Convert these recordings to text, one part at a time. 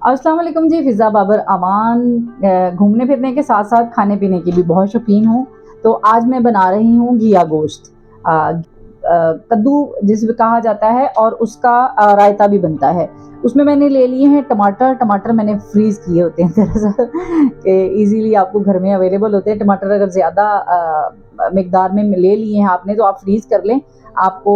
अस्सलाम वालेकुम जी, फ़िज़ा बाबर अमान। घूमने फिरने के साथ साथ खाने पीने की भी बहुत शौकीन हूँ। तो आज मैं बना रही हूँ घिया गोश्त। कद्दू जिसे कहा जाता है और उसका रायता भी बनता है। उसमें मैंने ले लिए हैं टमाटर। टमाटर मैंने फ्रीज़ किए होते हैं दरअसल कि ईज़िली आपको घर में अवेलेबल होते हैं। टमाटर अगर ज़्यादा मिकदार में ले लिए हैं आपने तो आप फ्रीज़ कर लें। आपको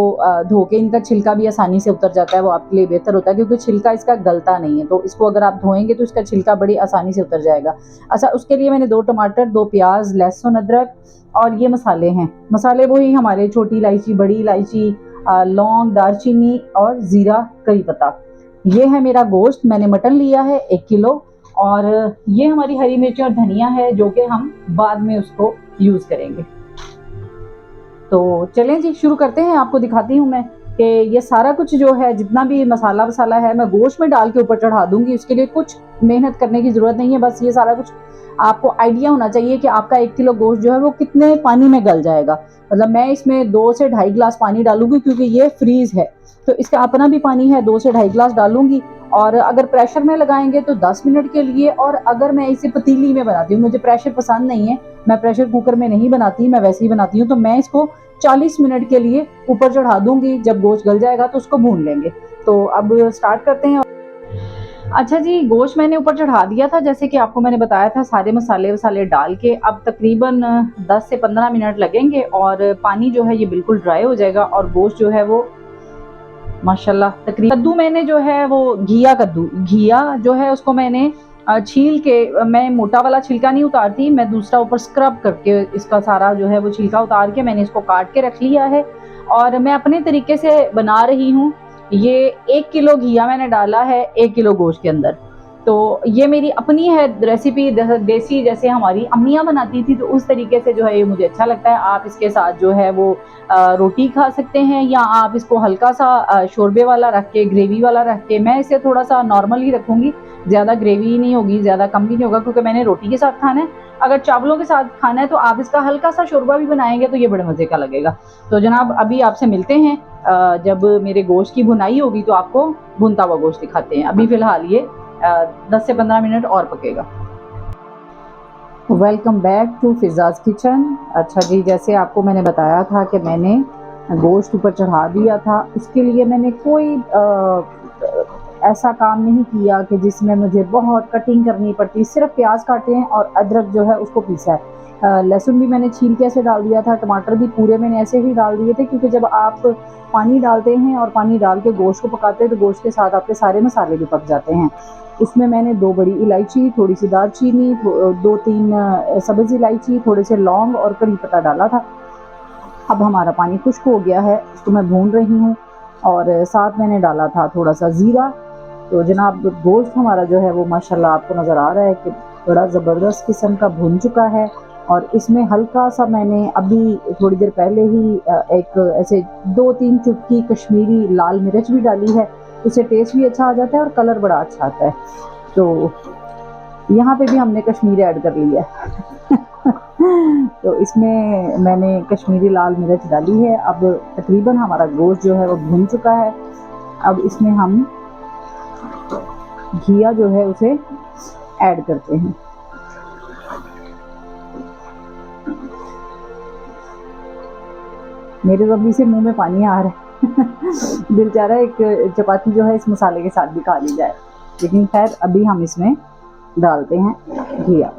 धो के इनका छिलका भी आसानी से उतर जाता है, वो आपके लिए बेहतर होता है क्योंकि छिलका इसका गलता नहीं है। तो इसको अगर आप धोएंगे तो इसका छिलका बड़ी आसानी से उतर जाएगा। अच्छा, उसके लिए मैंने 2 टमाटर, 2 प्याज, लहसुन, अदरक और ये मसाले हैं। मसाले वही हमारे छोटी इलायची, बड़ी इलायची, लौंग, दालचीनी और ज़ीरा, करी पत्ता। ये है मेरा गोश्त। मैंने मटन लिया है 1 किलो और ये हमारी हरी मिर्च और धनिया है जो कि हम बाद में उसको यूज़ करेंगे। तो चलें जी, शुरू करते हैं। आपको दिखाती हूँ मैं कि ये सारा कुछ जो है, जितना भी मसाला वसाला है, मैं गोश्त में डाल के ऊपर चढ़ा दूंगी। उसके लिए कुछ मेहनत करने की ज़रूरत नहीं है। बस ये सारा कुछ आपको आइडिया होना चाहिए कि आपका 1 किलो गोश्त जो है वो कितने पानी में गल जाएगा। मतलब मैं इसमें 2 से ढाई गिलास पानी डालूंगी क्योंकि ये फ्रीज है, तो इसका अपना भी पानी है। 2 से ढाई गिलास डालूंगी और अगर प्रेशर में लगाएंगे तो 10 मिनट के लिए। और अगर मैं इसे पतीली में बनाती हूँ, मुझे प्रेशर पसंद नहीं है, मैं प्रेशर कुकर में नहीं बनाती, मैं वैसे ही बनाती हूँ, तो मैं इसको 40 मिनट के लिए ऊपर चढ़ा दूंगी। जब गोश्त गल जाएगा तो उसको भून लेंगे। तो अब स्टार्ट करते हैं। अच्छा जी, गोश्त मैंने ऊपर चढ़ा दिया था, जैसे कि आपको मैंने बताया था, सारे मसाले वसाले डाल के। अब तकरीबन 10 से 15 मिनट लगेंगे और पानी जो है ये बिल्कुल ड्राई हो जाएगा और गोश्त जो है वो माशाल्लाह तकरीबन। कद्दू मैंने जो है वो घिया जो है उसको मैंने छील के, मैं मोटा वाला छिलका नहीं उतारती, मैं दूसरा ऊपर स्क्रब करके इसका सारा जो है वो छिलका उतार के मैंने इसको काट के रख लिया है और मैं अपने तरीके से बना रही हूँ। ये 1 किलो घिया मैंने डाला है 1 किलो गोश्त के अंदर। तो ये मेरी अपनी है रेसिपी, देसी जैसे हमारी अम्मियाँ बनाती थी, तो उस तरीके से जो है ये मुझे अच्छा लगता है। आप इसके साथ जो है वो रोटी खा सकते हैं या आप इसको हल्का सा शोरबे वाला रख के, ग्रेवी वाला रख के। मैं इसे थोड़ा सा नॉर्मल ही रखूँगी, ज़्यादा ग्रेवी नहीं होगी, ज़्यादा कम भी नहीं होगा क्योंकि मैंने रोटी के साथ खाना है। अगर चावलों के साथ खाना है तो आप इसका हल्का सा शोरबा भी बनाएंगे तो ये बड़े मज़े का लगेगा। तो जनाब अभी आपसे मिलते हैं जब मेरे गोश्त की भुनाई होगी तो आपको भुनता हुआ गोश्त दिखाते हैं। अभी फ़िलहाल ये 10 से 15 मिनट और पकेगा। Welcome back to Fiza's kitchen. अच्छा जी, जैसे आपको मैंने बताया था कि मैंने गोश्त ऊपर चढ़ा दिया था, उसके लिए मैंने कोई ऐसा काम नहीं किया कि जिसमें मुझे बहुत कटिंग करनी पड़ती। सिर्फ प्याज काटे हैं और अदरक जो है उसको पीसा है। लहसुन भी मैंने छील के ऐसे डाल दिया था, टमाटर भी पूरे मैंने ऐसे ही डाल दिए थे क्योंकि जब आप पानी डालते हैं और पानी डाल के गोश्त को पकाते हैं तो गोश्त के साथ आपके सारे मसाले भी पक जाते हैं। उसमें मैंने 2 बड़ी इलायची, थोड़ी सी दालचीनी, 2-3 सब्ज़ इलायची, थोड़े से लौंग और करी पत्ता डाला था। अब हमारा पानी खुश्क हो गया है, इसको मैं भून रही हूँ और साथ मैंने डाला था थोड़ा सा ज़ीरा। तो जनाब गोश्त हमारा जो है वो माशाल्लाह आपको नज़र आ रहा है कि बड़ा ज़बरदस्त किस्म का भुन चुका है। और इसमें हल्का सा मैंने अभी थोड़ी देर पहले ही एक ऐसे 2-3 चुटकी कश्मीरी लाल मिर्च भी डाली है। उससे टेस्ट भी अच्छा आ जाता है और कलर बड़ा अच्छा आता है। तो यहाँ पे भी हमने कश्मीरी ऐड कर लिया है तो इसमें मैंने कश्मीरी लाल मिर्च डाली है। अब तकरीबन हमारा गोश्त जो है वो भुन चुका है। अब इसमें हम घिया जो है उसे ऐड करते हैं। मेरे तो अभी से मुंह में पानी आ रहा है दिल चाह रहा है एक चपाती जो है इस मसाले के साथ भी खा ली जाए, लेकिन खैर अभी हम इसमें डालते हैं घिया।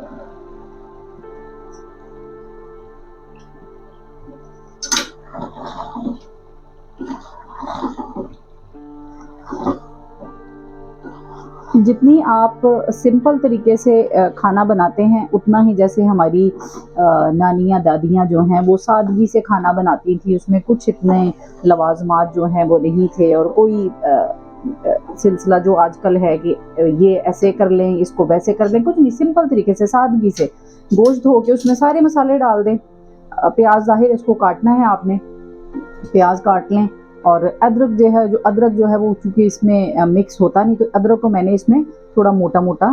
जितनी आप सिंपल तरीके से खाना बनाते हैं उतना ही, जैसे हमारी नानियाँ दादियाँ जो हैं वो सादगी से खाना बनाती थी, उसमें कुछ इतने लवाजमात जो हैं वो नहीं थे और कोई सिलसिला जो आजकल है कि ये ऐसे कर लें, इसको वैसे कर लें, कुछ नहीं, सिंपल तरीके से सादगी से गोश्त धो के उसमें सारे मसाले डाल दें। प्याज ज़ाहिर इसको काटना है आपने, प्याज काट लें। और अदरक जो है वो चूँकि इसमें मिक्स होता नहीं, तो अदरक को मैंने इसमें थोड़ा मोटा मोटा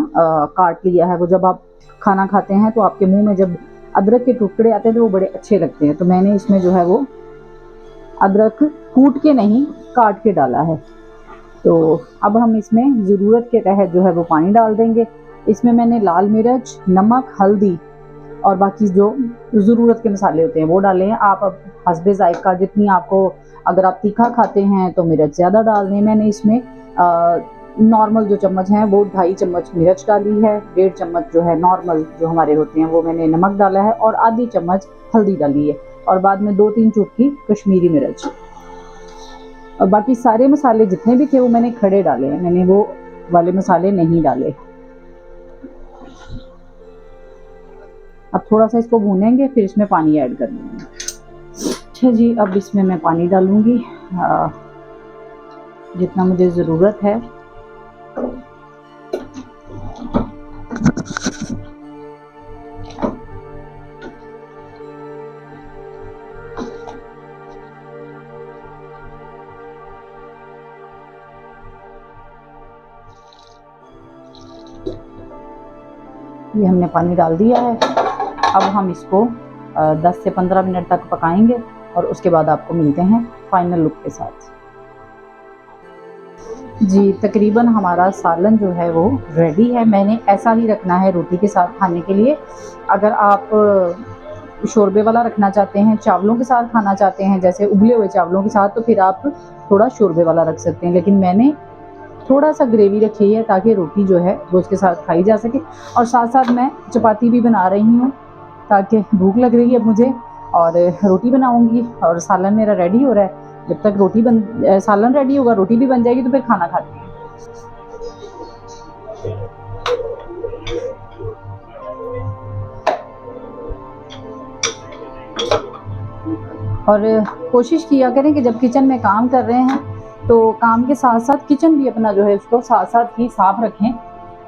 काट लिया है। वो जब आप खाना खाते हैं तो आपके मुंह में जब अदरक के टुकड़े आते हैं तो वो बड़े अच्छे लगते हैं। तो मैंने इसमें जो है वो अदरक कूट के नहीं, काट के डाला है। तो अब हम इसमें ज़रूरत के तहत जो है वो पानी डाल देंगे। इसमें मैंने लाल मिर्च, नमक, हल्दी और बाकी जो ज़रूरत के मसाले होते हैं वो डाले हैं। आप अब हस्बे ज़ायक़ा जितनी आपको, अगर आप तीखा खाते हैं तो मिर्च ज़्यादा डाल दें। मैंने इसमें नॉर्मल जो चम्मच हैं वो 2.5 चम्मच मिर्च डाली है, 1.5 चम्मच जो है नॉर्मल जो हमारे होते हैं वो मैंने नमक डाला है और आधी चम्मच हल्दी डाली है और बाद में 2-3 चुटकी कश्मीरी मिर्च। और बाकी सारे मसाले जितने भी थे वो मैंने खड़े डाले हैं, मैंने वो वाले मसाले नहीं डाले। अब थोड़ा सा इसको भूनेंगे, फिर इसमें पानी ऐड कर देंगे। अच्छा जी, अब इसमें मैं पानी डालूँगी जितना मुझे ज़रूरत है। ये हमने पानी डाल दिया है। अब हम इसको 10 से 15 मिनट तक पकाएंगे और उसके बाद आपको मिलते हैं फाइनल लुक के साथ। जी, तकरीबन हमारा सालन जो है वो रेडी है। मैंने ऐसा ही रखना है रोटी के साथ खाने के लिए। अगर आप शोरबे वाला रखना चाहते हैं, चावलों के साथ खाना चाहते हैं जैसे उबले हुए चावलों के साथ, तो फिर आप थोड़ा शोरबे वाला रख सकते हैं। लेकिन मैंने थोड़ा सा ग्रेवी रखी है ताकि रोटी जो है वो उसके साथ खाई जा सके। और साथ साथ मैं चपाती भी बना रही हूँ ताकि भूख लग रही है मुझे और रोटी बनाऊँगी और सालन मेरा रेडी हो रहा है। जब तक सालन रेडी होगा, रोटी भी बन जाएगी, तो फिर खाना खाते हैं। और कोशिश किया करें कि जब किचन में काम कर रहे हैं तो काम के साथ साथ किचन भी अपना जो है उसको साथ साथ ही साफ रखें।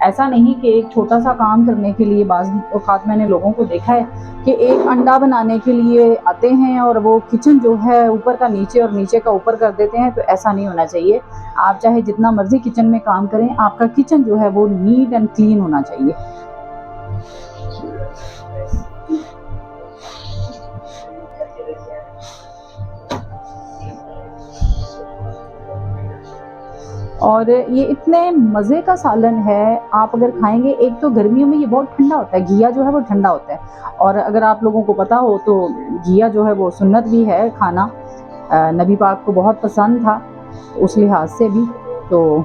ऐसा नहीं कि एक छोटा सा काम करने के लिए, बाज़ औक़ात मैंने लोगों को देखा है कि एक अंडा बनाने के लिए आते हैं और वो किचन जो है ऊपर का नीचे और नीचे का ऊपर कर देते हैं। तो ऐसा नहीं होना चाहिए। आप चाहे जितना मर्ज़ी किचन में काम करें, आपका किचन जो है वो नीट एंड क्लीन होना चाहिए। और ये इतने मज़े का सालन है, आप अगर खाएँगे। एक तो गर्मियों में ये बहुत ठंडा होता है, घिया जो है वो ठंडा होता है। और अगर आप लोगों को पता हो तो घिया जो है वो सुन्नत भी है खाना, नबी पाक को बहुत पसंद था उस लिहाज से भी। तो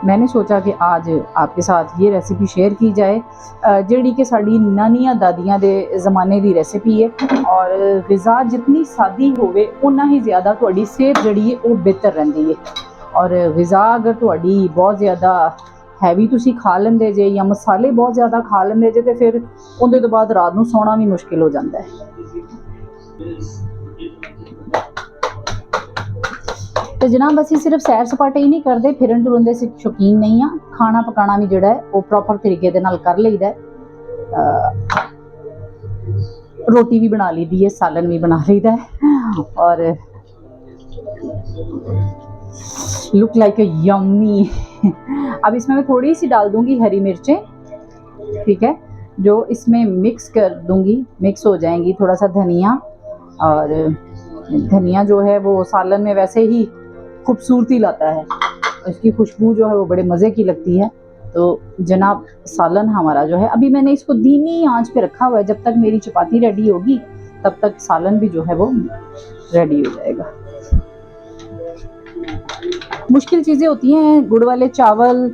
मैंने सोचा कि आज आपके साथ ये रेसिपी शेयर की जाए, ਜਿਹੜੀ कि साड़ी नानियां दादियां दे ज़माने दी रेसिपी है। और ग़िज़ा जितनी सादी होवे उन्ना ही ज़्यादा तुहाडी सेहत जिहड़ी है वो बेहतर रहिंदी है। और ग़िज़ा अगर तुहाडी बहुत ज़्यादा हैवी तुसी खा लेंदे जे या मसाले बहुत ज़्यादा खा लेंदे जे, तो फिर उहदे तो बाद रात नूं सौना भी मुश्किल हो जाता है। तो जनाब असीं सिर्फ सैर सपाटे ही नहीं करते, फिरन टुरन दे शौकीन नहीं हाँ। खाना पकाना भी जिहड़ा है वो प्रॉपर तरीके दे नाल कर लईदा है। रोटी भी बना लीदी है, सालन भी बना लीदा है और लुक लाइक यम्मी। अब इसमें मैं थोड़ी सी डाल दूंगी हरी मिर्चें, ठीक है, जो इसमें मिक्स कर दूंगी, मिक्स हो जाएंगी। थोड़ा सा धनिया, और धनिया जो है वो सालन में वैसे ही खूबसूरती लाता है, इसकी खुशबू जो है वो बड़े मज़े की लगती है। तो जनाब सालन हमारा जो है, अभी मैंने इसको धीमी आंच पे रखा हुआ है। जब तक मेरी चपाती रेडी होगी तब तक सालन भी जो है वो रेडी हो जाएगा। मुश्किल चीज़ें होती हैं गुड़ वाले चावल,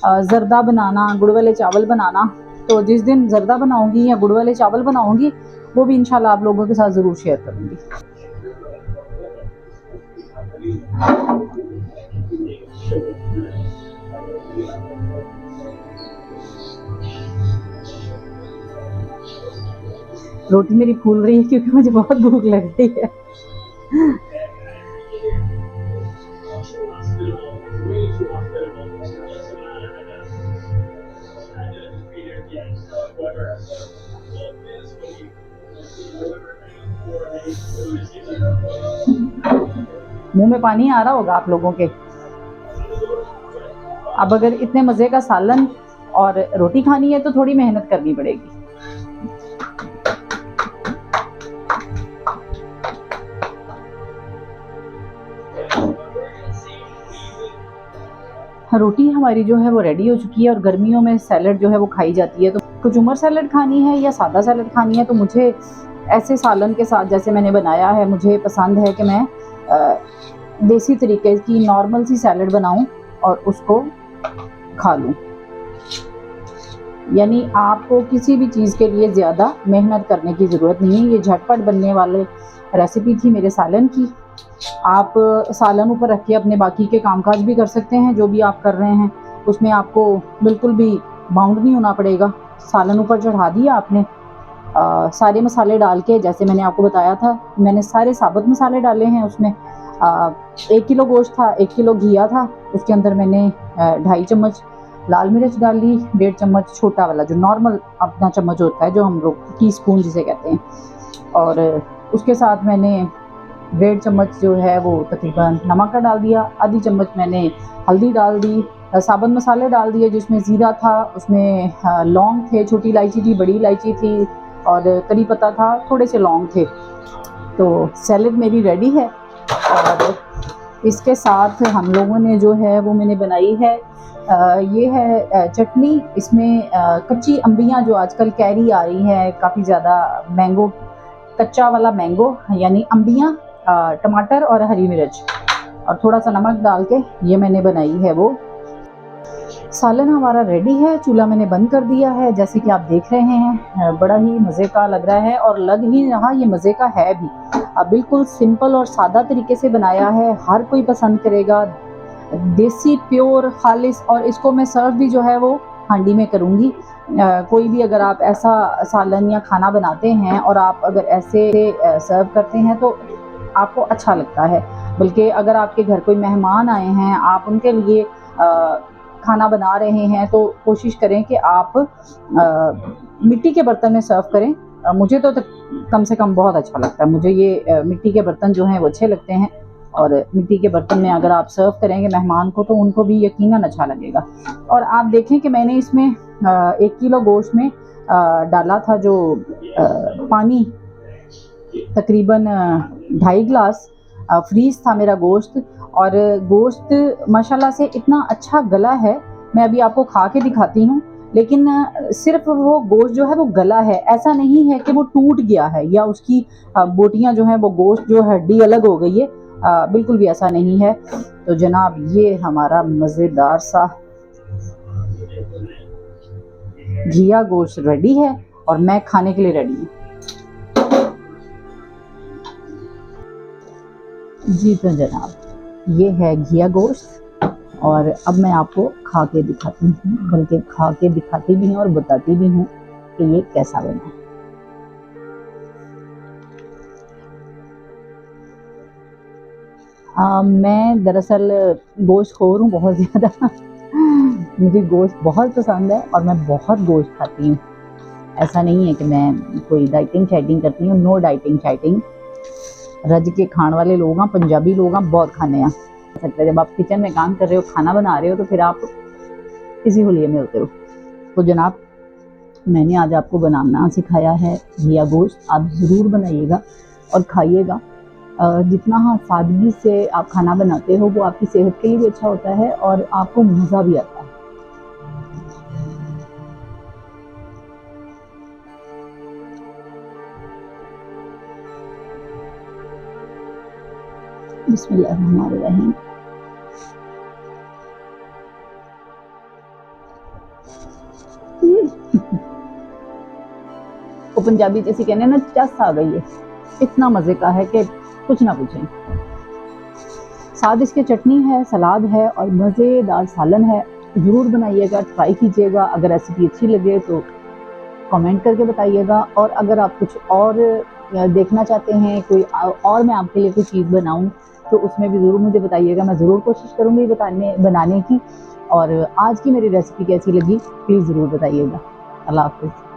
ज़र्दा बनाना, गुड़ वाले चावल बनाना। तो जिस दिन ज़र्दा बनाऊंगी या गुड़ वाले चावल बनाऊंगी वो भी इंशाल्लाह आप लोगों के साथ ज़रूर शेयर करूंगी। रोटी मेरी फूल रही है क्योंकि मुझे बहुत भूख लग रही है। मुंह में पानी आ रहा होगा आप लोगों के। अब अगर इतने मज़े का सालन और रोटी खानी है तो थोड़ी मेहनत करनी पड़ेगी। रोटी हमारी जो है वो रेडी हो चुकी है और गर्मियों में सैलड जो है वो खाई जाती है। तो कचूमर सैलड खानी है या सादा सैलड खानी है, तो मुझे ऐसे सालन के साथ जैसे मैंने बनाया है, मुझे पसंद है कि मैं देसी तरीके की नॉर्मल सी सैलड बनाऊं और उसको खा लूं। यानी आपको किसी भी चीज़ के लिए ज़्यादा मेहनत करने की ज़रूरत नहीं है। ये झटपट बनने वाले रेसिपी थी मेरे सालन की। आप सालन ऊपर रख के अपने बाकी के कामकाज भी कर सकते हैं, जो भी आप कर रहे हैं उसमें आपको बिल्कुल भी बाउंड नहीं होना पड़ेगा। सालन ऊपर चढ़ा दिया आपने, सारे मसाले डाल के, जैसे मैंने आपको बताया था, मैंने सारे साबुत मसाले डाले हैं उसमें। 1 किलो गोश्त था, 1 किलो घिया था, उसके अंदर मैंने 2.5 चम्मच लाल मिर्च डाल ली, 1.5 चम्मच छोटा वाला जो नॉर्मल अपना चम्मच होता है, जो हम लोग टीस्पून जिसे कहते हैं, और उसके साथ मैंने 1.5 चम्मच जो है वो तकरीबन नमक का डाल दिया, आधी चम्मच मैंने हल्दी डाल दी, साबुत मसाले डाल दिए जिसमें ज़ीरा था, उसमें लौंग थे, छोटी इलायची थी, बड़ी इलायची थी और करी पत्ता था, थोड़े से लौंग थे। तो सैलड मेरी रेडी है और इसके साथ हम लोगों ने जो है वो मैंने बनाई है, ये है चटनी। इसमें कच्ची अम्बियाँ जो आजकल कैरी आ रही है काफ़ी ज़्यादा, मैंगो, कच्चा वाला मैंगो यानी अम्बियाँ, टमाटर और हरी मिर्च और थोड़ा सा नमक डाल के ये मैंने बनाई है वो। सालन हमारा रेडी है, चूल्हा मैंने बंद कर दिया है, जैसे कि आप देख रहे हैं बड़ा ही मज़े का लग रहा है और लग ही रहा ये मज़े का है भी। बिल्कुल सिंपल और सादा तरीके से बनाया है, हर कोई पसंद करेगा, देसी प्योर खालिस। और इसको मैं सर्व भी जो है वो हांडी में करूँगी। कोई भी अगर आप ऐसा सालन या खाना बनाते हैं और आप अगर ऐसे सर्व करते हैं तो आपको अच्छा लगता है। बल्कि अगर आपके घर कोई मेहमान आए हैं, आप उनके लिए खाना बना रहे हैं, तो कोशिश करें कि आप मिट्टी के बर्तन में सर्व करें। मुझे तो कम से कम बहुत अच्छा लगता है, मुझे ये मिट्टी के बर्तन जो हैं वो अच्छे लगते हैं और मिट्टी के बर्तन में अगर आप सर्व करेंगे मेहमान को तो उनको भी यकीनन अच्छा लगेगा। और आप देखें कि मैंने इसमें 1 किलो गोश्त में डाला था जो पानी, तकरीबन 2.5 गिलास फ्रीज़ था मेरा गोश्त। और गोश्त माशाल्लाह से इतना अच्छा गला है, मैं अभी आपको खा के दिखाती हूँ। लेकिन सिर्फ वो गोश्त जो है वो गला है, ऐसा नहीं है कि वो टूट गया है या उसकी बोटियाँ जो हैं वो गोश्त जो हड्डी अलग हो गई है, बिल्कुल भी ऐसा नहीं है। तो जनाब ये हमारा मज़ेदार सा घिया गोश्त रेडी है और मैं खाने के लिए रेडी हूँ। जी तो जनाब ये है घिया गोश्त और अब मैं आपको खा के दिखाती हूँ, बल्कि खा के दिखाती भी हूँ और बताती भी हूँ कि ये कैसा बना है। मैं दरअसल गोश्त खोर हूँ बहुत ज़्यादा मुझे गोश्त बहुत पसंद है और मैं बहुत गोश्त खाती हूँ। ऐसा नहीं है कि मैं कोई डाइटिंग शाइटिंग करती हूँ, नो डाइटिंग शाइटिंग। रज के खाने वाले लोग हैं, पंजाबी लोग हैं, बहुत खाने हैं सकते। जब आप किचन में काम कर रहे हो, खाना बना रहे हो, तो फिर आप इसी हुलिये में होते हो। तो जनाब मैंने आज आपको बनाना सिखाया है घिया गोश्त, आप ज़रूर बनाइएगा और खाइएगा। जितना हाँ सादगी से आप खाना बनाते हो वो आपकी सेहत के लिए भी अच्छा होता है और आपको मज़ा भी आता है। बिस्मिल्लाहिर्रहमानिर्रहीम। वो पंजाबी जैसी कहने ना चस आ गई है, इतना मज़े का है कि कुछ ना पूछें। साथ इसके चटनी है, सलाद है और मज़ेदार सालन है। ज़रूर बनाइएगा, ट्राई कीजिएगा। अगर रेसिपी अच्छी लगे तो कमेंट करके बताइएगा और अगर आप कुछ और देखना चाहते हैं, कोई और मैं आपके लिए कोई चीज़ बनाऊं तो उसमें भी ज़रूर मुझे बताइएगा। मैं ज़रूर कोशिश करूँगी बनाने की। और आज की मेरी रेसिपी कैसी लगी प्लीज़ ज़रूर बताइएगा। अल्लाह हाफ़िज़।